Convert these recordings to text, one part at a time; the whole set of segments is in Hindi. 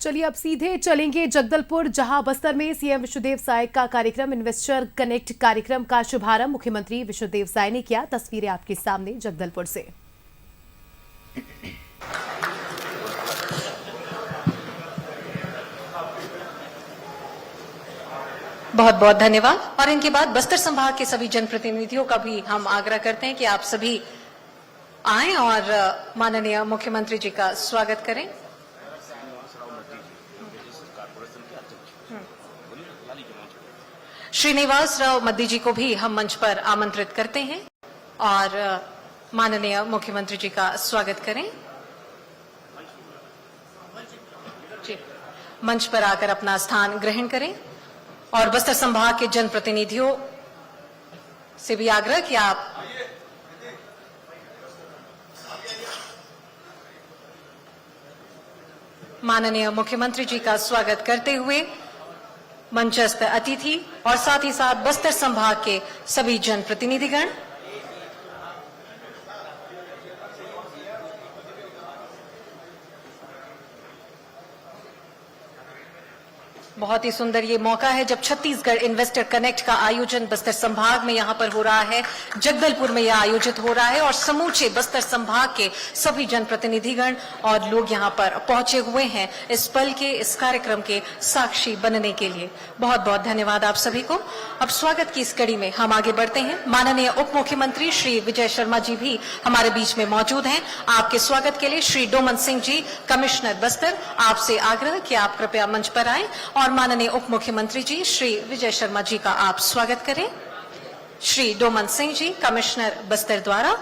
चलिए अब सीधे चलेंगे जगदलपुर, जहां बस्तर में सीएम विष्णुदेव साय का कार्यक्रम इन्वेस्टर कनेक्ट कार्यक्रम का शुभारंभ मुख्यमंत्री विष्णुदेव साय ने किया। तस्वीरें आपके सामने जगदलपुर से। बहुत बहुत धन्यवाद। और इनके बाद बस्तर संभाग के सभी जनप्रतिनिधियों का भी हम आग्रह करते हैं कि आप सभी आएं और माननीय मुख्यमंत्री जी का स्वागत करें। श्रीनिवास राव मद्दी जी को भी हम मंच पर आमंत्रित करते हैं और माननीय मुख्यमंत्री जी का स्वागत करें। जी, मंच पर आकर अपना स्थान ग्रहण करें और बस्तर संभाग के जनप्रतिनिधियों से भी आग्रह कि आप माननीय मुख्यमंत्री जी का स्वागत करते हुए मंचस्थ अतिथि और साथ ही साथ बस्तर संभाग के सभी जनप्रतिनिधिगण, बहुत ही सुंदर ये मौका है जब छत्तीसगढ़ इन्वेस्टर कनेक्ट का आयोजन बस्तर संभाग में यहाँ पर हो रहा है। जगदलपुर में यह आयोजित हो रहा है और समूचे बस्तर संभाग के सभी जनप्रतिनिधिगण और लोग यहाँ पर पहुंचे हुए हैं इस पल के, इस कार्यक्रम के साक्षी बनने के लिए। बहुत बहुत धन्यवाद आप सभी को। अब स्वागत की इस कड़ी में हम आगे बढ़ते हैं। माननीय उप मुख्यमंत्री श्री विजय शर्मा जी भी हमारे बीच में मौजूद हैं। आपके स्वागत के लिए श्री डोमन सिंह जी, कमिश्नर बस्तर, आपसे आग्रह कि आप कृपया मंच पर आएं और माननीय उप मुख्यमंत्री जी श्री विजय शर्मा जी का आप स्वागत करें। श्री डोमन सिंह जी, कमिश्नर बस्तर द्वारा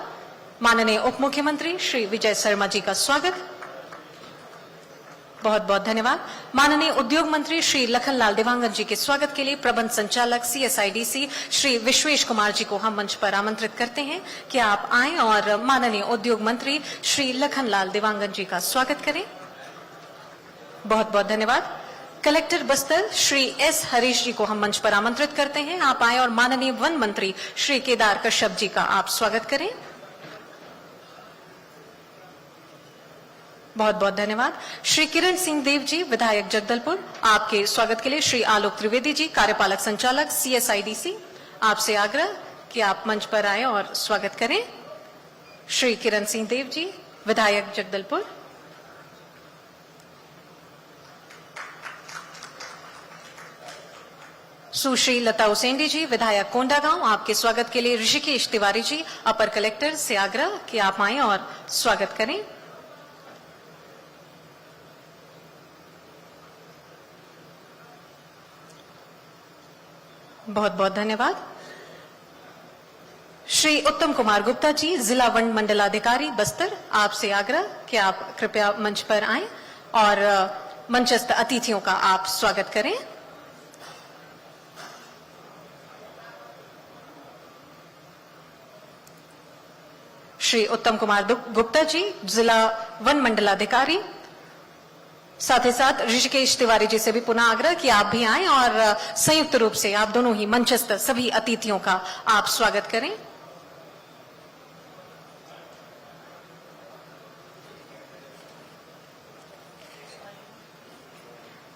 माननीय उप मुख्यमंत्री श्री विजय शर्मा जी का स्वागत। बहुत बहुत धन्यवाद। माननीय उद्योग मंत्री श्री लखनलाल देवांगन जी के स्वागत के लिए प्रबंध संचालक CSIDC श्री विश्वेश कुमार जी को हम मंच पर आमंत्रित करते हैं कि आप आएं और माननीय उद्योग मंत्री श्री लखनलाल देवांगन जी का स्वागत करें। बहुत बहुत धन्यवाद। कलेक्टर बस्तर श्री S हरीश जी को हम मंच पर आमंत्रित करते हैं। आप आए और माननीय वन मंत्री श्री केदार कश्यप जी का आप स्वागत करें। बहुत बहुत धन्यवाद। श्री किरण सिंह देव जी, विधायक जगदलपुर, आपके स्वागत के लिए श्री आलोक त्रिवेदी जी, कार्यपालक संचालक CSIDC, आपसे आग्रह कि आप मंच पर आए और स्वागत करें। श्री किरण सिंह देव जी, विधायक जगदलपुर। सुश्री लता उसेंडी जी, विधायक कोंडागांव, आपके स्वागत के लिए ऋषिकेश तिवारी जी, अपर कलेक्टर, से आग्रह कि आप आएं और स्वागत करें। बहुत बहुत धन्यवाद। श्री उत्तम कुमार गुप्ता जी, जिला वन मंडलाधिकारी बस्तर, आपसे आग्रह कि आप कृपया मंच पर आएं और मंचस्थ अतिथियों का आप स्वागत करें। श्री उत्तम कुमार गुप्ता जी, जिला वन मंडलाधिकारी, साथ ही साथ ऋषिकेश तिवारी जी से भी पुनः आग्रह कि आप भी आएं और संयुक्त रूप से आप दोनों ही मंचस्थ सभी अतिथियों का आप स्वागत करें।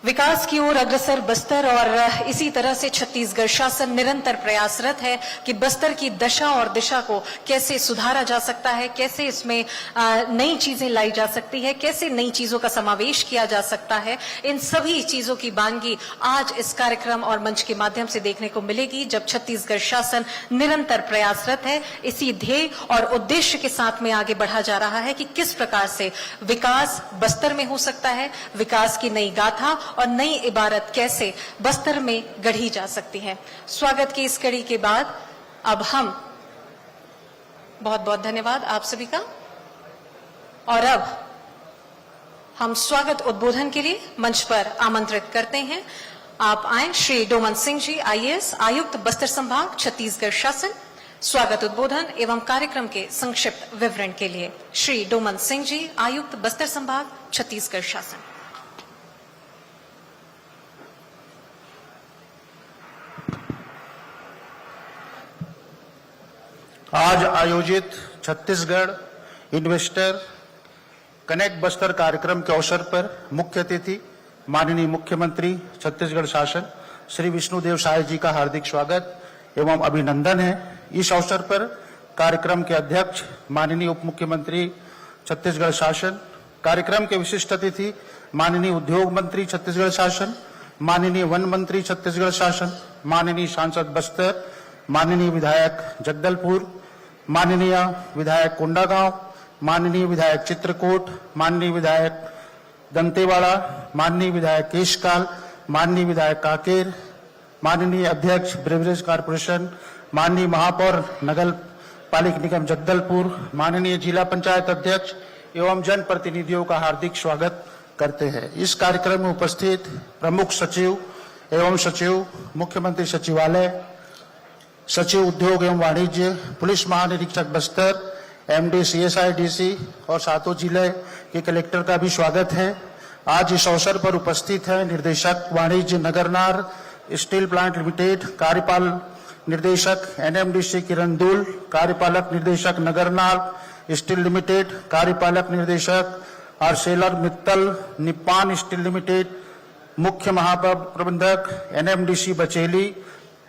विकास की ओर अग्रसर बस्तर और इसी तरह से छत्तीसगढ़ शासन निरंतर प्रयासरत है कि बस्तर की दशा और दिशा को कैसे सुधारा जा सकता है, कैसे इसमें नई चीजें लाई जा सकती है, कैसे नई चीजों का समावेश किया जा सकता है। इन सभी चीजों की बानगी आज इस कार्यक्रम और मंच के माध्यम से देखने को मिलेगी, जब छत्तीसगढ़ शासन निरंतर प्रयासरत है इसी ध्येय और उद्देश्य के साथ में आगे बढ़ा जा रहा है कि किस प्रकार से विकास बस्तर में हो सकता है, विकास की नई गाथा और नई इबारत कैसे बस्तर में गढ़ी जा सकती है। स्वागत की इस कड़ी के बाद अब हम, बहुत बहुत धन्यवाद आप सभी का, और अब हम स्वागत उद्बोधन के लिए मंच पर आमंत्रित करते हैं। आप आए श्री डोमन सिंह जी, IAS, आयुक्त बस्तर संभाग, छत्तीसगढ़ शासन, स्वागत उद्बोधन एवं कार्यक्रम के संक्षिप्त विवरण के लिए। श्री डोमन सिंह जी, आयुक्त बस्तर संभाग, छत्तीसगढ़ शासन। आज आयोजित छत्तीसगढ़ इन्वेस्टर कनेक्ट बस्तर कार्यक्रम के अवसर पर मुख्य अतिथि माननीय मुख्यमंत्री छत्तीसगढ़ शासन श्री विष्णुदेव साय जी का हार्दिक स्वागत एवं अभिनंदन है। इस अवसर पर कार्यक्रम के अध्यक्ष माननीय उप मुख्यमंत्री छत्तीसगढ़ शासन, कार्यक्रम के विशिष्ट अतिथि माननीय उद्योग मंत्री छत्तीसगढ़ शासन, माननीय वन मंत्री छत्तीसगढ़ शासन, माननीय सांसद बस्तर, माननीय विधायक जगदलपुर, माननीय विधायक कोंडागांव, माननीय विधायक चित्रकूट, माननीय विधायक दंतेवाड़ा, माननीय विधायक केशकाल, माननीय विधायक काकेर, माननीय अध्यक्ष ब्रिवरेज कॉर्पोरेशन, माननीय महापौर नगर पालिक निगम जगदलपुर, माननीय जिला पंचायत अध्यक्ष एवं जन प्रतिनिधियों का हार्दिक स्वागत करते हैं। इस कार्यक्रम में उपस्थित प्रमुख सचिव एवं सचिव, मुख्यमंत्री सचिवालय, सचिव उद्योग एवं वाणिज्य, पुलिस महानिरीक्षक बस्तर, एमडी सीएसआईडीसी और सातों जिले के कलेक्टर का भी स्वागत है। आज इस अवसर पर उपस्थित है निर्देशक वाणिज्य नगरनार स्टील प्लांट लिमिटेड, कार्यपाल निर्देशक एनएमडीसी किरण दूल, कार्यपालक निर्देशक नगरनार स्टील लिमिटेड, कार्यपालक निर्देशक आर्सेलर मित्तल निप्पान स्टील लिमिटेड, मुख्य महाप्रबंधक एनएमडीसी बचेली,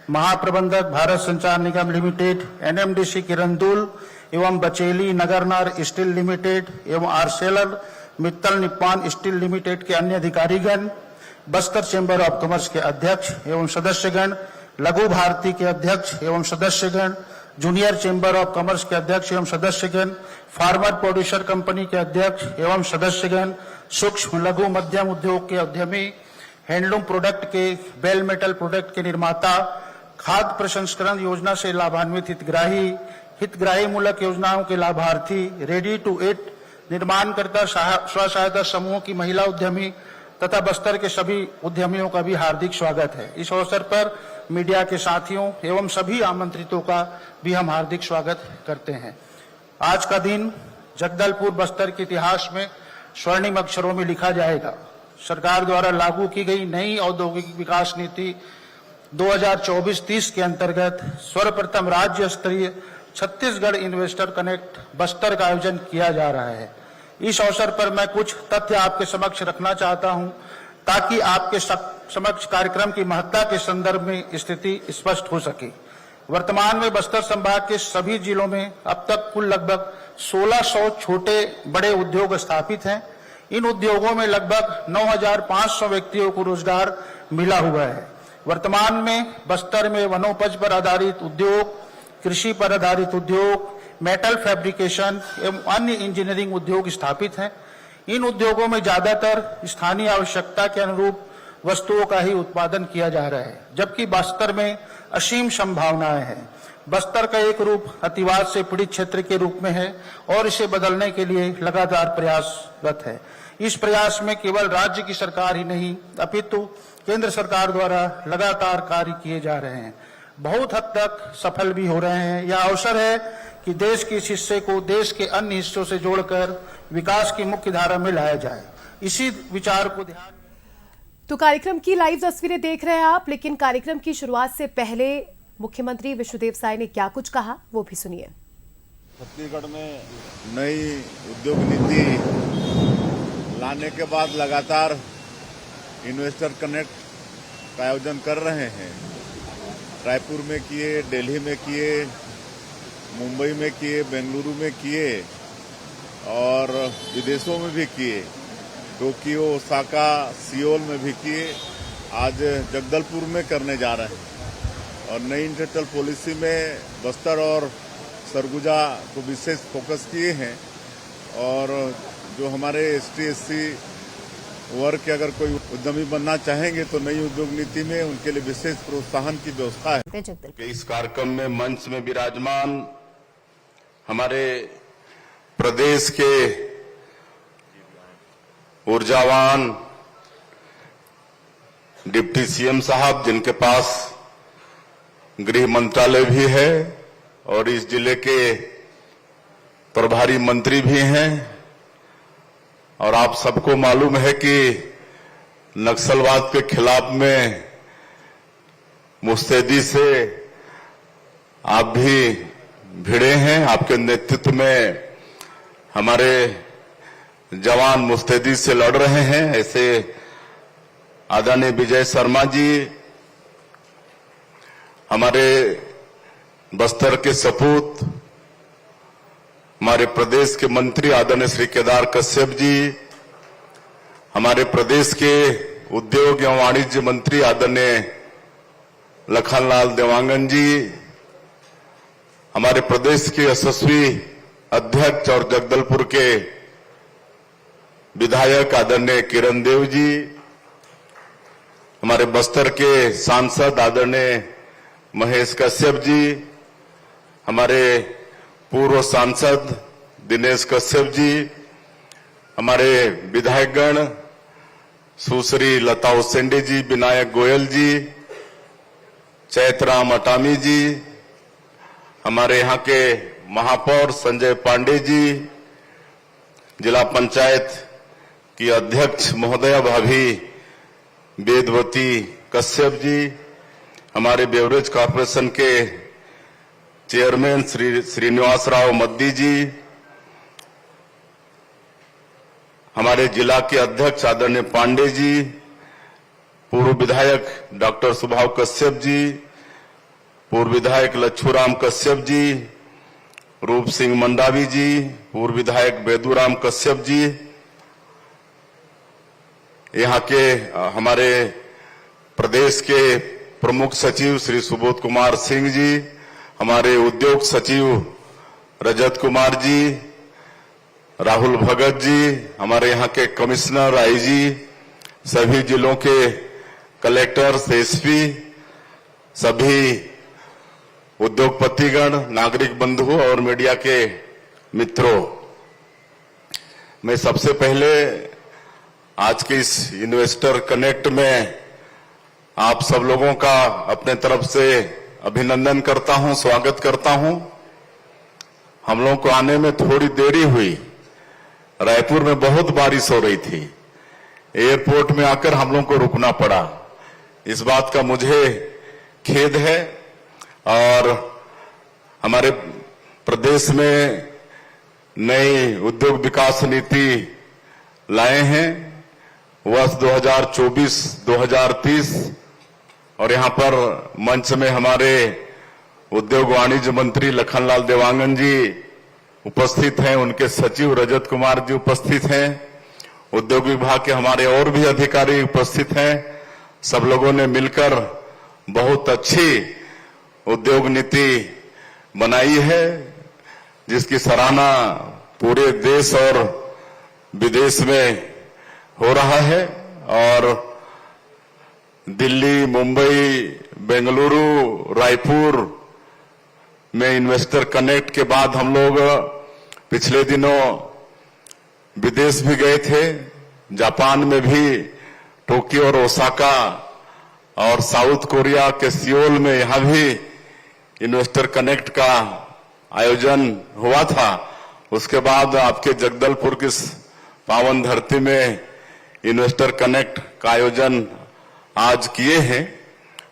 महाप्रबंधक भारत संचार निगम लिमिटेड, एनएमडीसी किरण दूल एवं बचेली नगरनार स्टील लिमिटेड एवं आर्सेलर मित्तल निप्पान स्टील लिमिटेड के अन्य अधिकारीगण, बस्तर चेंबर ऑफ कॉमर्स के अध्यक्ष एवं सदस्यगण, लघु भारती के अध्यक्ष एवं सदस्यगण, जूनियर चेंबर ऑफ कॉमर्स के अध्यक्ष एवं सदस्यगण, फार्मर प्रोड्यूसर कंपनी के अध्यक्ष एवं सदस्यगण, सूक्ष्म लघु मध्यम उद्योग के उद्यमी, हैंडलूम प्रोडक्ट के बेल मेटल प्रोडक्ट के निर्माता, खाद्य प्रसंस्करण योजना से लाभान्वित हितग्राही मूलक योजनाओं के लाभार्थी, रेडी टू ईट निर्माणकर्ता, स्व सहायता समूह की महिला उद्यमी तथा बस्तर के सभी उद्यमियों का भी हार्दिक स्वागत है। इस अवसर पर मीडिया के साथियों एवं सभी आमंत्रितों का भी हम हार्दिक स्वागत करते हैं। आज का दिन जगदलपुर बस्तर के इतिहास में स्वर्णिम अक्षरों में लिखा जाएगा। सरकार द्वारा लागू की गई नई औद्योगिक विकास नीति 2024-30 के अंतर्गत सर्वप्रथम राज्य स्तरीय छत्तीसगढ़ इन्वेस्टर कनेक्ट बस्तर का आयोजन किया जा रहा है। इस अवसर पर मैं कुछ तथ्य आपके समक्ष रखना चाहता हूं ताकि आपके समक्ष कार्यक्रम की महत्ता के संदर्भ में स्थिति स्पष्ट हो सके। वर्तमान में बस्तर संभाग के सभी जिलों में अब तक कुल लगभग 1600 छोटे बड़े उद्योग स्थापित हैं। इन उद्योगों में लगभग 9500 व्यक्तियों को रोजगार मिला हुआ है। वर्तमान में बस्तर में वनोपज पर आधारित उद्योग, कृषि पर आधारित उद्योग, मेटल फैब्रिकेशन एवं अन्य इंजीनियरिंग उद्योग स्थापित हैं। इन उद्योगों में ज्यादातर स्थानीय आवश्यकता के अनुरूप वस्तुओं का ही उत्पादन किया जा रहा है, जबकि बस्तर में असीम संभावनाएं हैं। बस्तर का एक रूप अतिवाद से पीड़ित क्षेत्र के रूप में है और इसे बदलने के लिए लगातार प्रयासरत है। इस प्रयास में केवल राज्य की सरकार ही नहीं अपितु केंद्र सरकार द्वारा लगातार कार्य किए जा रहे हैं, बहुत हद तक सफल भी हो रहे हैं। यह अवसर है कि देश के इस हिस्से को देश के अन्य हिस्सों से जोड़कर विकास की मुख्य धारा में लाया जाए। इसी विचार को ध्यान तो कार्यक्रम की लाइव तस्वीरें देख रहे हैं आप, लेकिन कार्यक्रम की शुरुआत से पहले मुख्यमंत्री विष्णुदेव साय ने क्या कुछ कहा वो भी सुनिए। छत्तीसगढ़ में नई उद्योग नीति लाने के बाद लगातार इन्वेस्टर कनेक्ट का आयोजन कर रहे हैं। रायपुर में किए, दिल्ली में किए, मुंबई में किए, बेंगलुरु में किए और विदेशों में भी किए, टोक्यो, ओसाका, सियोल में भी किए। आज जगदलपुर में करने जा रहे हैं और नई इंडस्ट्रियल पॉलिसी में बस्तर और सरगुजा को विशेष फोकस किए हैं। और जो हमारे ST/SC वर्ग के अगर कोई उद्यमी बनना चाहेंगे तो नई उद्योग नीति में उनके लिए विशेष प्रोत्साहन की व्यवस्था है। इस कार्यक्रम में मंच में विराजमान हमारे प्रदेश के ऊर्जावान डिप्टी सीएम साहब, जिनके पास गृह मंत्रालय भी है और इस जिले के प्रभारी मंत्री भी हैं, और आप सबको मालूम है कि नक्सलवाद के खिलाफ में मुस्तैदी से आप भी भिड़े हैं। आपके नेतृत्व में हमारे जवान मुस्तैदी से लड़ रहे हैं। ऐसे आदरणीय विजय शर्मा जी, हमारे बस्तर के सपूत, हमारे प्रदेश के मंत्री आदरणीय श्री केदार कश्यप जी, हमारे प्रदेश के उद्योग एवं वाणिज्य मंत्री आदरणीय लखनलाल देवांगन जी, हमारे प्रदेश के यशस्वी अध्यक्ष और जगदलपुर के विधायक आदरणीय किरण देव जी, हमारे बस्तर के सांसद आदरणीय महेश कश्यप जी, हमारे पूर्व सांसद दिनेश कश्यप जी, हमारे विधायकगण सुश्री लता उसेंडी जी, विनायक गोयल जी, चैतराम अटामी जी, हमारे यहाँ के महापौर संजय पांडे जी, जिला पंचायत की अध्यक्ष महोदया भाभी वेदवती कश्यप जी, हमारे बेवरेज कॉर्पोरेशन के चेयरमैन श्री श्रीनिवास राव मद्दी जी, हमारे जिला के अध्यक्ष आदरणीय पांडे जी, पूर्व विधायक डॉक्टर सुभाव कश्यप जी, पूर्व विधायक लच्छूराम कश्यप जी, रूप सिंह मंडावी जी, पूर्व विधायक बेदूराम कश्यप जी, यहाँ के हमारे प्रदेश के प्रमुख सचिव श्री सुबोध कुमार सिंह जी, हमारे उद्योग सचिव रजत कुमार जी, राहुल भगत जी, हमारे यहाँ के कमिश्नर आईजी, सभी जिलों के कलेक्टर्स, एसपी, सभी उद्योगपतिगण, नागरिक बंधु और मीडिया के मित्रों, मैं सबसे पहले आज के इस इन्वेस्टर कनेक्ट में आप सब लोगों का अपने तरफ से अभिनंदन करता हूं, स्वागत करता हूं। हम लोगों को आने में थोड़ी देरी हुई, रायपुर में बहुत बारिश हो रही थी, एयरपोर्ट में आकर हम लोगों को रुकना पड़ा। इस बात का मुझे खेद है और हमारे प्रदेश में नई उद्योग विकास नीति लाए हैं वर्ष 2024-2030 और यहां पर मंच में हमारे उद्योग वाणिज्य मंत्री लखनलाल देवांगन जी उपस्थित हैं, उनके सचिव रजत कुमार जी उपस्थित हैं, उद्योग विभाग के हमारे और भी अधिकारी उपस्थित हैं। सब लोगों ने मिलकर बहुत अच्छी उद्योग नीति बनाई है, जिसकी सराहना पूरे देश और विदेश में हो रहा है। और दिल्ली, मुंबई, बेंगलुरु, रायपुर में इन्वेस्टर कनेक्ट के बाद हम लोग पिछले दिनों विदेश भी गए थे, जापान में भी टोक्यो और ओसाका और साउथ कोरिया के सियोल में यहां भी इन्वेस्टर कनेक्ट का आयोजन हुआ था। उसके बाद आपके जगदलपुर की पावन धरती में इन्वेस्टर कनेक्ट का आयोजन आज किए हैं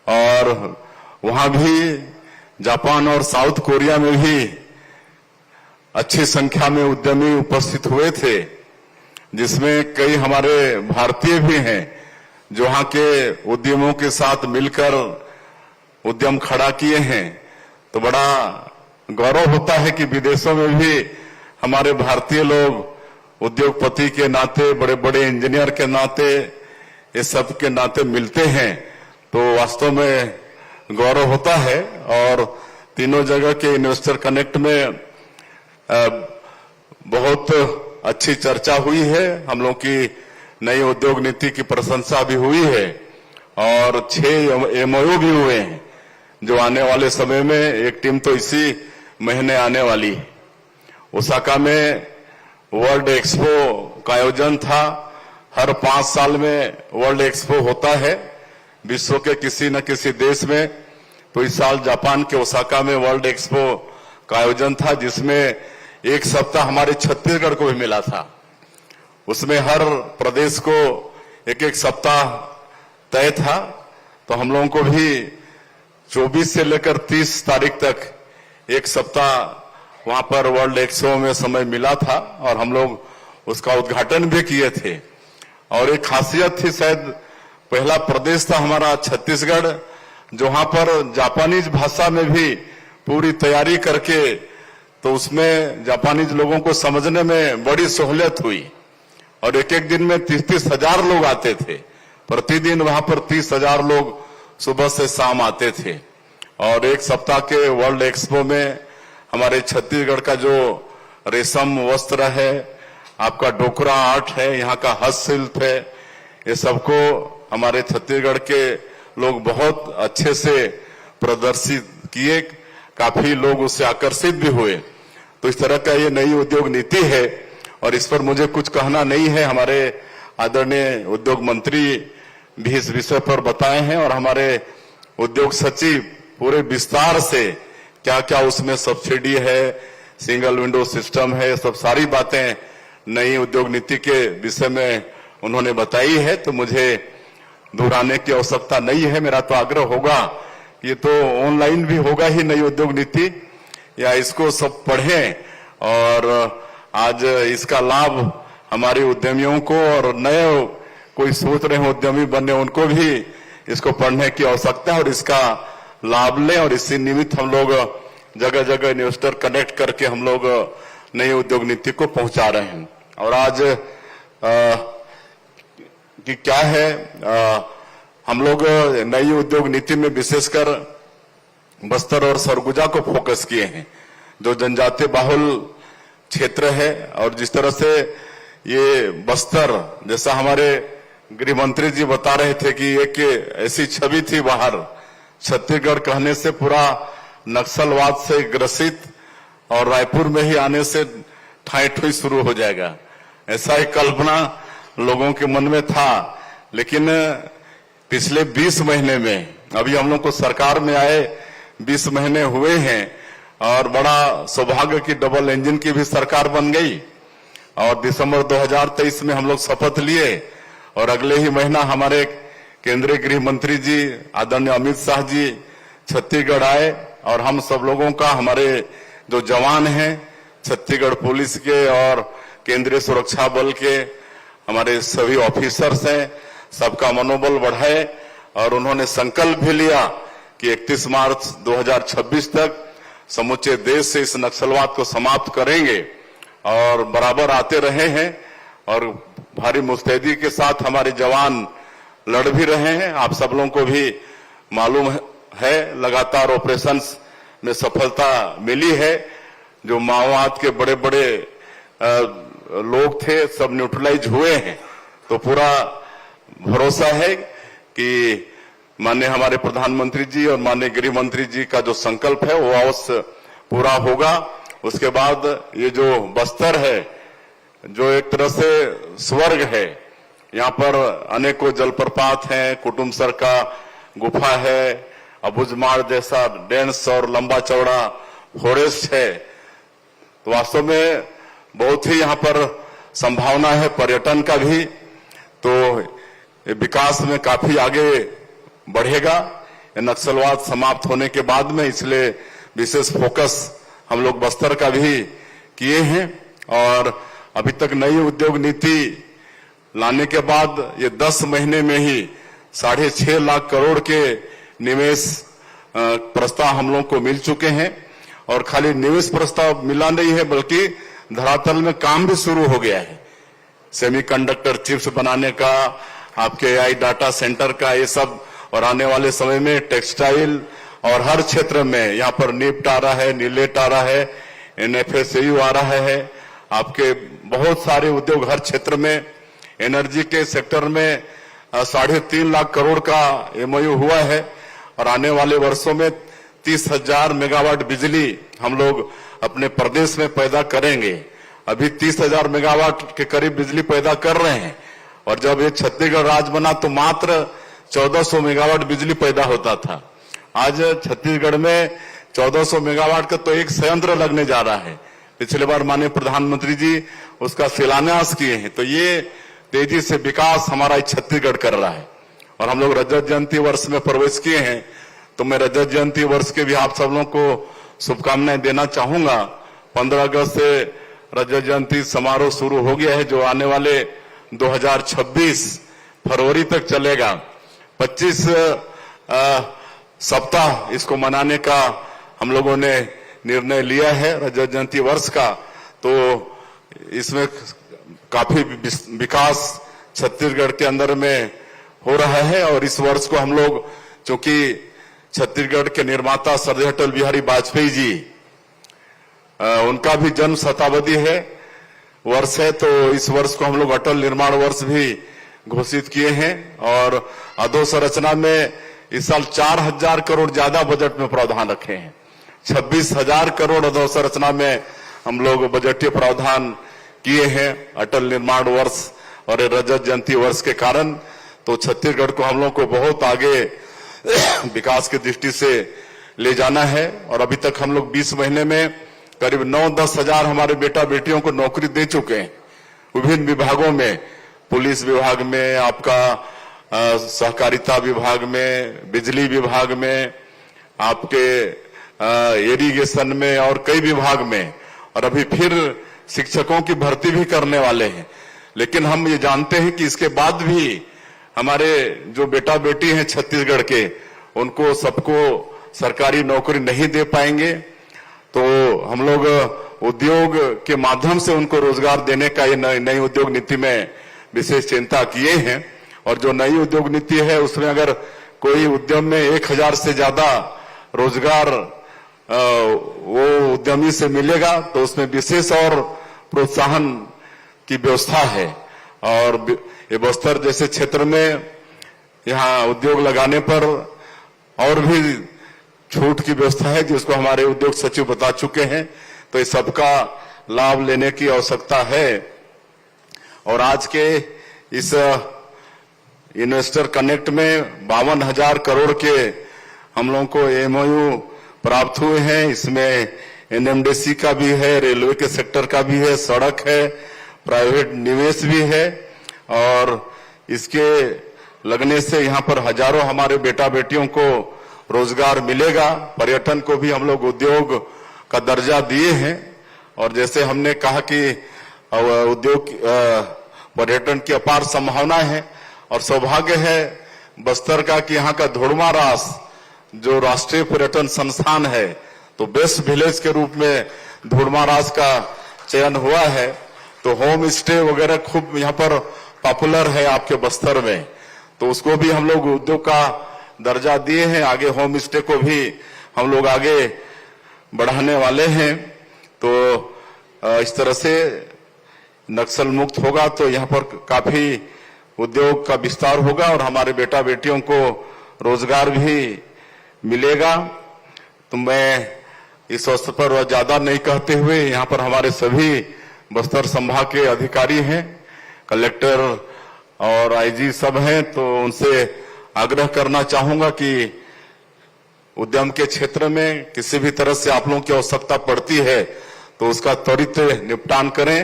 और वहां भी जापान और साउथ कोरिया में भी अच्छी संख्या में उद्यमी उपस्थित हुए थे, जिसमें कई हमारे भारतीय भी हैं जो वहां के उद्यमों के साथ मिलकर उद्यम खड़ा किए हैं। तो बड़ा गौरव होता है कि विदेशों में भी हमारे भारतीय लोग उद्योगपति के नाते, बड़े बड़े इंजीनियर के नाते, ये सब के नाते मिलते हैं, तो वास्तव में गौरव होता है। और तीनों जगह के इन्वेस्टर कनेक्ट में बहुत अच्छी चर्चा हुई है, हम लोग की नई उद्योग नीति की प्रशंसा भी हुई है और 6 एमओयू भी हुए हैं, जो आने वाले समय में एक टीम तो इसी महीने आने वाली है। ओसाका में वर्ल्ड एक्सपो का आयोजन था, हर 5 साल में वर्ल्ड एक्सपो होता है विश्व के किसी न किसी देश में। तो इस साल जापान के ओसाका में वर्ल्ड एक्सपो का आयोजन था, जिसमें एक सप्ताह हमारे छत्तीसगढ़ को भी मिला था। उसमें हर प्रदेश को एक एक सप्ताह तय था, तो हम लोगों को भी 24 से लेकर 30 तारीख तक एक सप्ताह वहां पर वर्ल्ड एक्सपो में समय मिला था और हम लोग उसका उद्घाटन भी किए थे। और एक खासियत थी, शायद पहला प्रदेश था हमारा छत्तीसगढ़, जहां पर जापानीज भाषा में भी पूरी तैयारी करके, तो उसमें जापानीज लोगों को समझने में बड़ी सहूलियत हुई और एक एक दिन में 30-30 हजार लोग आते थे। प्रतिदिन वहां पर 30,000 लोग सुबह से शाम आते थे। और एक सप्ताह के वर्ल्ड एक्सपो में हमारे छत्तीसगढ़ का जो रेशम वस्त्र है, आपका डोकरा आर्ट है, यहाँ का हस्तशिल्प है, ये सबको हमारे छत्तीसगढ़ के लोग बहुत अच्छे से प्रदर्शित किए। काफी लोग उससे आकर्षित भी हुए। तो इस तरह का ये नई उद्योग नीति है और इस पर मुझे कुछ कहना नहीं है। हमारे आदरणीय उद्योग मंत्री भी इस विषय पर बताए हैं और हमारे उद्योग सचिव पूरे विस्तार से क्या क्या उसमें सब्सिडी है, सिंगल विंडो सिस्टम है, सब सारी बातें नई उद्योग नीति के विषय में उन्होंने बताई है। तो मुझे दोहराने की आवश्यकता नहीं है। मेरा तो आग्रह होगा, ये तो ऑनलाइन भी होगा ही नई उद्योग नीति, या इसको सब पढ़ें और आज इसका लाभ हमारे उद्यमियों को और नए कोई सोच रहे हैं उद्यमी बनने, उनको भी इसको पढ़ने की आवश्यकता है और इसका लाभ लें। और इसी निमित्त हम लोग जगह जगह इन्वेस्टर कनेक्ट करके हम लोग नई उद्योग नीति को पहुंचा रहे हैं। और आज कि क्या है, हम लोग नई उद्योग नीति में विशेषकर बस्तर और सरगुजा को फोकस किए हैं, जो जनजातीय बाहुल क्षेत्र है। और जिस तरह से ये बस्तर, जैसा हमारे गृह मंत्री जी बता रहे थे कि एक ऐसी छवि थी बाहर, छत्तीसगढ़ कहने से पूरा नक्सलवाद से ग्रसित और रायपुर में ही आने से ठाई ठुई शुरू हो जाएगा, ऐसा एक कल्पना लोगों के मन में था। लेकिन पिछले 20 महीने में, अभी हम लोग को सरकार में आए 20 महीने हुए हैं और बड़ा सौभाग्य की डबल इंजन की भी सरकार बन गई। और दिसंबर 2023 में हम लोग शपथ लिए और अगले ही महीना हमारे केंद्रीय गृह मंत्री जी आदरणीय अमित शाह जी छत्तीसगढ़ आए और हम सब लोगों का, हमारे जो जवान हैं छत्तीसगढ़ पुलिस के और केंद्रीय सुरक्षा बल के हमारे सभी ऑफिसर्स हैं, सबका मनोबल बढ़ाए और उन्होंने संकल्प भी लिया कि 31 मार्च 2026 तक समूचे देश से इस नक्सलवाद को समाप्त करेंगे। और बराबर आते रहे हैं और भारी मुस्तैदी के साथ हमारे जवान लड़ भी रहे हैं। आप सब लोगों को भी मालूम है, लगातार ऑपरेशंस में सफलता मिली है। जो माओवाद के बड़े बड़े लोग थे सब न्यूट्रलाइज हुए हैं। तो पूरा भरोसा है कि माननीय हमारे प्रधानमंत्री जी और माननीय गृह मंत्री जी का जो संकल्प है वो अवश्य पूरा होगा। उसके बाद ये जो बस्तर है, जो एक तरह से स्वर्ग है, यहाँ पर अनेकों जलप्रपात हैं, कुटुमसर का गुफा है, अबुझमाड़ जैसा डेंस और लंबा चौड़ा फॉरेस्ट है। तो वास्तव में बहुत ही यहाँ पर संभावना है पर्यटन का भी, तो विकास में काफी आगे बढ़ेगा नक्सलवाद समाप्त होने के बाद में। इसलिए विशेष फोकस हम लोग बस्तर का भी किए हैं। और अभी तक नई उद्योग नीति लाने के बाद ये 10 महीने में ही 6.5 लाख करोड़ के निवेश प्रस्ताव हम लोग को मिल चुके हैं। और खाली निवेश प्रस्ताव मिला नहीं है, बल्कि धरातल में काम भी शुरू हो गया है। सेमीकंडक्टर चिप्स बनाने का, आपके एआई डाटा सेंटर का, ये सब। और आने वाले समय में टेक्सटाइल और हर क्षेत्र में यहाँ पर निफ्ट आ रहा है, नीलेट आ रहा है, NFSAU आ रहा है। आपके बहुत सारे उद्योग हर क्षेत्र में, एनर्जी के सेक्टर में 3.5 लाख करोड़ का MOU हुआ है। और आने वाले वर्षों में 30,000 मेगावाट बिजली हम लोग अपने प्रदेश में पैदा करेंगे। अभी 30,000 मेगावाट के करीब बिजली पैदा कर रहे हैं। और जब ये छत्तीसगढ़ राज्य बना तो मात्र 1400 मेगावाट बिजली पैदा होता था। आज छत्तीसगढ़ में 1400 मेगावाट का तो एक संयंत्र लगने जा रहा है। पिछले बार माननीय प्रधानमंत्री जी उसका शिलान्यास किए हैं। तो ये तेजी से विकास हमारा छत्तीसगढ़ कर रहा है। और हम लोग रजत जयंती वर्ष में प्रवेश किए हैं, तो मैं रजत जयंती वर्ष के भी आप सब लोगों को शुभकामनाएं देना चाहूंगा। 15 अगस्त से रजत जयंती समारोह शुरू हो गया है, जो आने वाले 2026 फरवरी तक चलेगा। 25 सप्ताह इसको मनाने का हम लोगों ने निर्णय लिया है रजत जयंती वर्ष का। तो इसमें काफी विकास छत्तीसगढ़ के अंदर में हो रहा है और इस वर्ष को हम लोग, चूंकि छत्तीसगढ़ के निर्माता सरदार अटल बिहारी वाजपेयी जी उनका भी जन्म शताब्दी है वर्ष है, तो इस वर्ष को हम लोग अटल निर्माण वर्ष भी घोषित किए हैं। और अधोसंरचना में इस साल 4,000 करोड़ ज्यादा बजट में प्रावधान रखे हैं। 26,000 करोड़ अधोसंरचना में हम लोग बजटीय प्रावधान किए हैं अटल निर्माण वर्ष और रजत जयंती वर्ष के कारण। तो छत्तीसगढ़ को हम लोग को बहुत आगे विकास की दृष्टि से ले जाना है। और अभी तक हम लोग 20 महीने में करीब 9-10 हजार हमारे बेटा बेटियों को नौकरी दे चुके हैं विभिन्न विभागों में, पुलिस विभाग में, आपका सहकारिता विभाग में, बिजली विभाग में, आपके इरिगेशन में और कई विभाग में। और अभी फिर शिक्षकों की भर्ती भी करने वाले हैं। लेकिन हम ये जानते हैं कि इसके बाद भी हमारे जो बेटा बेटी हैं छत्तीसगढ़ के, उनको सबको सरकारी नौकरी नहीं दे पाएंगे। तो हम लोग उद्योग के माध्यम से उनको रोजगार देने का ये नई उद्योग नीति में विशेष चिंता किए हैं। और जो नई उद्योग नीति है उसमें अगर कोई उद्यम में 1,000 से ज्यादा रोजगार वो उद्यमी से मिलेगा तो उसमें विशेष और प्रोत्साहन की व्यवस्था है। और ये बस्तर जैसे क्षेत्र में यहाँ उद्योग लगाने पर और भी छूट की व्यवस्था है जिसको हमारे उद्योग सचिव बता चुके हैं। तो इस सबका लाभ लेने की आवश्यकता है। और आज के इस इन्वेस्टर कनेक्ट में 52,000 करोड़ के हम लोगों को एमओयू प्राप्त हुए हैं। इसमें एनएमडीसी का भी है, रेलवे के सेक्टर का भी है, सड़क है, प्राइवेट निवेश भी है। और इसके लगने से यहाँ पर हजारों हमारे बेटा बेटियों को रोजगार मिलेगा। पर्यटन को भी हम लोग उद्योग का दर्जा दिए हैं। और जैसे हमने कहा कि उद्योग पर्यटन की अपार संभावना है और सौभाग्य है बस्तर का कि यहाँ का धोड़मारास जो राष्ट्रीय पर्यटन संस्थान है, तो बेस्ट विलेज के रूप में धोड़मारास का चयन हुआ है। तो होम स्टे वगैरह खूब यहाँ पर पॉपुलर है आपके बस्तर में, तो उसको भी हम लोग उद्योग का दर्जा दिए हैं। आगे होम स्टे को भी हम लोग आगे बढ़ाने वाले हैं। तो इस तरह से नक्सल मुक्त होगा तो यहाँ पर काफी उद्योग का विस्तार होगा और हमारे बेटा बेटियों को रोजगार भी मिलेगा। तो मैं इस अवसर पर ज्यादा नहीं कहते हुए यहाँ पर हमारे सभी बस्तर संभाग के अधिकारी हैं, कलेक्टर और आईजी सब हैं, तो उनसे आग्रह करना चाहूंगा कि उद्यम के क्षेत्र में किसी भी तरह से आप लोगों की आवश्यकता पड़ती है तो उसका त्वरित निपटान करें।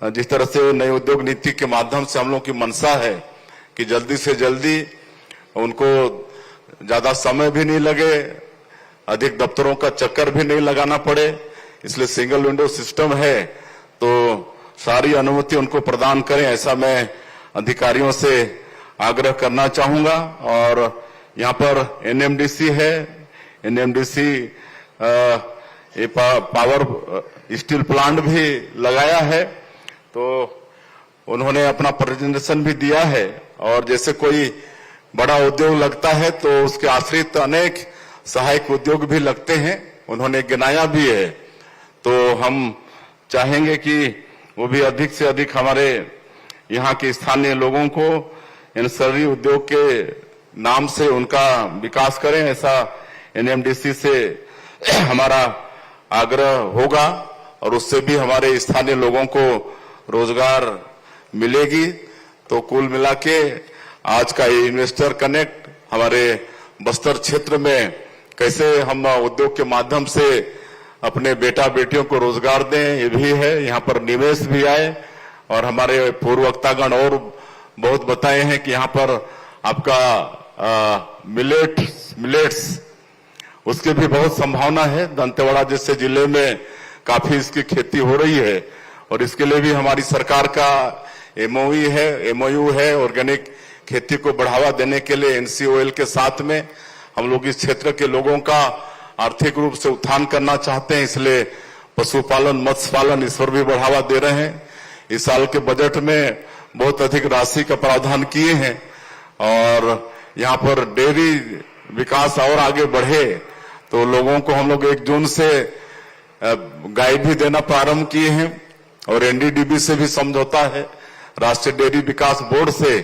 जिस तरह से नई उद्योग नीति के माध्यम से हम लोग की मंशा है कि जल्दी से जल्दी उनको ज्यादा समय भी नहीं लगे, अधिक दफ्तरों का चक्कर भी नहीं लगाना पड़े, इसलिए सिंगल विंडो सिस्टम है तो सारी अनुमति उनको प्रदान करें, ऐसा मैं अधिकारियों से आग्रह करना चाहूंगा। और यहाँ पर एनएमडीसी है, एनएमडीसी पावर स्टील प्लांट भी लगाया है, तो उन्होंने अपना प्रेजेंटेशन भी दिया है। और जैसे कोई बड़ा उद्योग लगता है तो उसके आश्रित अनेक सहायक उद्योग भी लगते हैं, उन्होंने गिनाया भी है। तो हम चाहेंगे कि वो भी अधिक से अधिक हमारे यहाँ के स्थानीय लोगों को इन सभी उद्योग के नाम से उनका विकास करें, ऐसा एनएमडीसी से हमारा आग्रह होगा और उससे भी हमारे स्थानीय लोगों को रोजगार मिलेगी। तो कुल मिला के आज का ये इन्वेस्टर कनेक्ट हमारे बस्तर क्षेत्र में कैसे हम उद्योग के माध्यम से अपने बेटा बेटियों को रोजगार दें, ये भी है। यहाँ पर निवेश भी आए और हमारे पूर्व वक्तागण और बहुत बताए हैं कि यहाँ पर आपका मिलेट्स उसकी भी बहुत संभावना है। दंतेवाड़ा जैसे जिले में काफी इसकी खेती हो रही है और इसके लिए भी हमारी सरकार का एमओयू है ऑर्गेनिक खेती को बढ़ावा देने के लिए NCOL के साथ में हम लोग इस क्षेत्र के लोगों का आर्थिक रूप से उत्थान करना चाहते हैं, इसलिए पशुपालन, मत्स्य पालन, इस पर भी बढ़ावा दे रहे हैं। इस साल के बजट में बहुत अधिक राशि का प्रावधान किए हैं और यहाँ पर डेयरी विकास और आगे बढ़े तो लोगों को हम लोग 1 जून से गाय भी देना प्रारंभ किए हैं और NDDB से भी समझौता है, राष्ट्रीय डेयरी विकास बोर्ड से,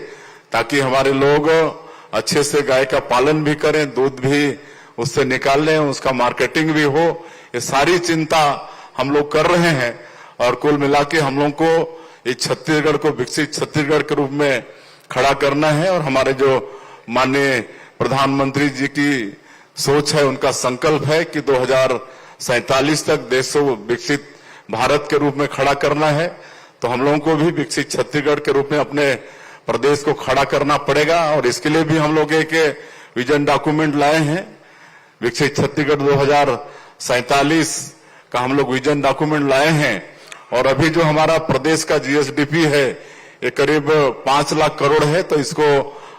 ताकि हमारे लोग अच्छे से गाय का पालन भी करें, दूध भी उससे निकाल लें, उसका मार्केटिंग भी हो। ये सारी चिंता हम लोग कर रहे हैं और कुल मिला के हम लोग को इस छत्तीसगढ़ को विकसित छत्तीसगढ़ के रूप में खड़ा करना है और हमारे जो माननीय प्रधानमंत्री जी की सोच है, उनका संकल्प है कि 2047 तक देश को विकसित भारत के रूप में खड़ा करना है, तो हम लोगों को भी विकसित छत्तीसगढ़ के रूप में अपने प्रदेश को खड़ा करना पड़ेगा और इसके लिए भी हम लोग एक विजन डॉक्यूमेंट लाए हैं। विकसित छत्तीसगढ़ 2047 का हम लोग विजन डॉक्यूमेंट लाए हैं और अभी जो हमारा प्रदेश का GSDP है ये करीब 5 लाख करोड़ है, तो इसको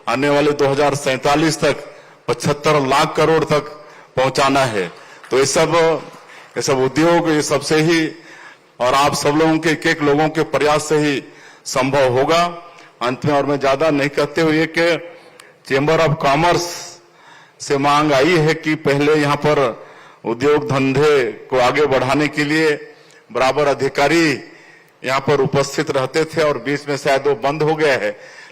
आने वाले 2047 तक 75 लाख करोड़ तक पहुंचाना है। तो ये सब उद्योग ये सबसे ही और आप सब लोगों के एक लोगों के प्रयास से ही संभव होगा। अंत में और मैं ज्यादा नहीं कहते हुए कि चेंबर ऑफ कॉमर्स से मांग आई है कि पहले यहाँ पर उद्योग धंधे को आगे बढ़ाने के लिए बराबर अधिकारी यहाँ पर उपस्थित रहते थे और बीच में शायद वो बंद हो गया है,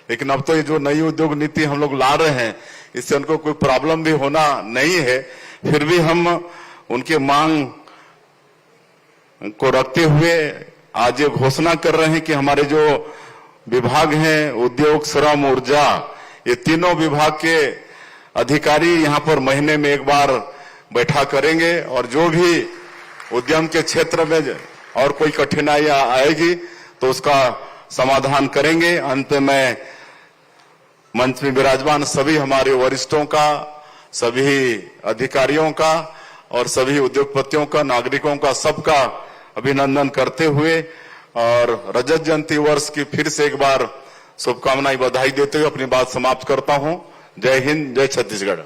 लेकिन अब तो ये जो नई उद्योग नीति हम लोग ला रहे हैं इससे उनको कोई प्रॉब्लम भी होना नहीं है। फिर भी हम उनकी मांग को रखते हुए आज ये घोषणा कर रहे हैं कि हमारे जो विभाग हैं, उद्योग, श्रम, ऊर्जा, ये तीनों विभाग के अधिकारी यहाँ पर महीने में एक बार बैठा करेंगे और जो भी उद्यम के क्षेत्र में और कोई कठिनाई आएगी तो उसका समाधान करेंगे। अंत में मंच में विराजमान सभी हमारे वरिष्ठों का, सभी अधिकारियों का और सभी उद्योगपतियों का, नागरिकों का, सबका अभिनंदन करते हुए और रजत जयंती वर्ष की फिर से एक बार शुभकामनाएं, बधाई देते हुए अपनी बात समाप्त करता हूं। जय हिंद, जय छत्तीसगढ़।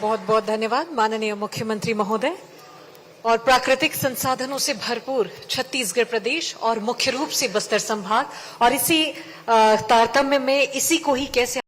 बहुत बहुत धन्यवाद माननीय मुख्यमंत्री महोदय। और प्राकृतिक संसाधनों से भरपूर छत्तीसगढ़ प्रदेश और मुख्य रूप से बस्तर संभाग और इसी तारतम्य में इसी को ही कैसे